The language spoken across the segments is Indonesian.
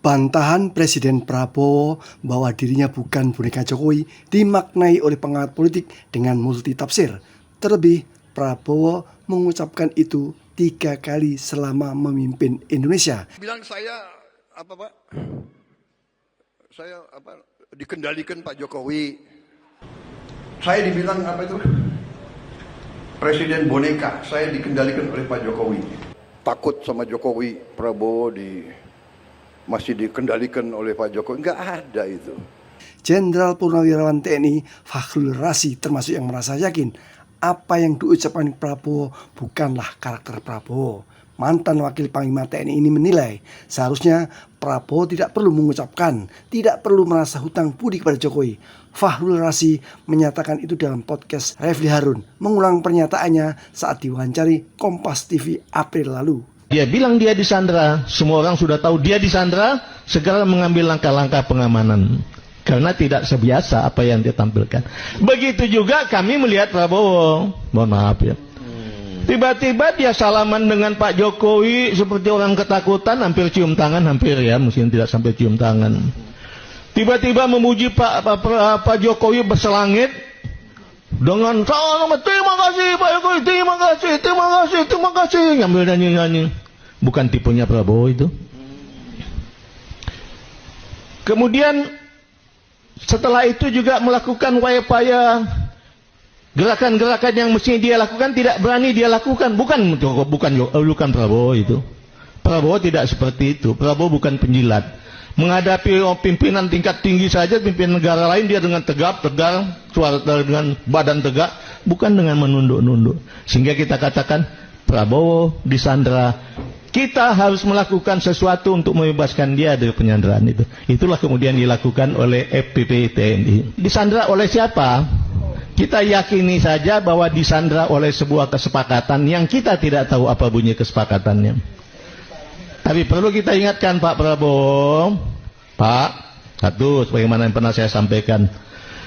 Bantahan Presiden Prabowo bahwa dirinya bukan boneka Jokowi dimaknai oleh pengamat politik dengan multitafsir. Terlebih, Prabowo mengucapkan itu 3 kali selama memimpin Indonesia. Bilang saya apa Pak? Saya apa? Dikendalikan Pak Jokowi. Saya dibilang apa itu? Presiden boneka. Saya dikendalikan oleh Pak Jokowi. Takut sama Jokowi, Prabowo masih dikendalikan oleh Pak Jokowi. Enggak ada itu. Jenderal Purnawirawan TNI Fakhrul Razi termasuk yang merasa yakin apa yang diucapkan Prabowo bukanlah karakter Prabowo. Mantan Wakil Panglima TNI ini menilai seharusnya Prabowo tidak perlu mengucapkan, tidak perlu merasa hutang budi kepada Jokowi. Fakhrul Razi menyatakan itu dalam podcast Refli Harun, mengulang pernyataannya saat diwawancari Kompas TV April lalu. Dia bilang dia disandra, semua orang sudah tahu dia disandra, segera mengambil langkah-langkah pengamanan. Karena tidak sebiasa apa yang dia tampilkan. Begitu juga kami melihat Prabowo, mohon maaf ya. Tiba-tiba dia salaman dengan Pak Jokowi seperti orang ketakutan, hampir cium tangan, hampir ya, mungkin tidak sampai cium tangan. Tiba-tiba memuji Pak Jokowi berselangit dengan terima kasih Pak Jokowi, terima kasih, ngambil nyanyi-nyanyi. Bukan tipenya Prabowo itu. Kemudian setelah itu juga melakukan upaya gerakan-gerakan yang mesti dia lakukan tidak berani dia lakukan. Bukan Prabowo itu. Prabowo tidak seperti itu. Prabowo bukan penjilat. Menghadapi pimpinan tingkat tinggi saja, pimpinan negara lain dia dengan tegar, suara dengan badan tegak, bukan dengan menunduk-nunduk. Sehingga kita katakan Prabowo disandra. Kita harus melakukan sesuatu untuk membebaskan dia dari penyanderaan itu. Itulah kemudian dilakukan oleh FPP TNI. Disandra oleh siapa? Kita yakini saja bahwa disandra oleh sebuah kesepakatan yang kita tidak tahu apa bunyi kesepakatannya. Tapi perlu kita ingatkan Pak Prabowo, Pak, satu, sebagaimana yang pernah saya sampaikan,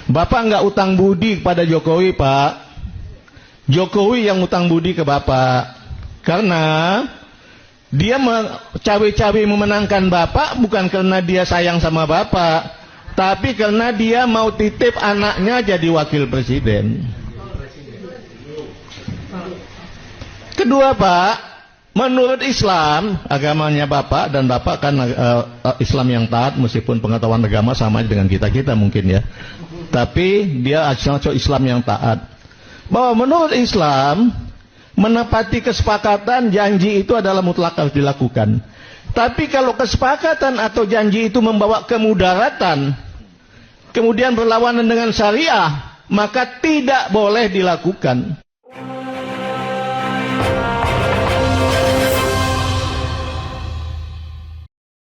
Bapak nggak utang budi kepada Jokowi, Pak. Jokowi yang utang budi ke Bapak. Karena dia cawe-cawe memenangkan Bapak bukan karena dia sayang sama Bapak, tapi karena dia mau titip anaknya jadi wakil presiden. Kedua Pak, menurut Islam, agamanya Bapak, dan Bapak kan Islam yang taat, meskipun pengetahuan agama sama dengan kita mungkin ya. Tapi dia Islam yang taat. Bahwa menurut Islam, menepati kesepakatan janji itu adalah mutlak harus dilakukan. Tapi kalau kesepakatan atau janji itu membawa kemudaratan, kemudian berlawanan dengan syariah, maka tidak boleh dilakukan.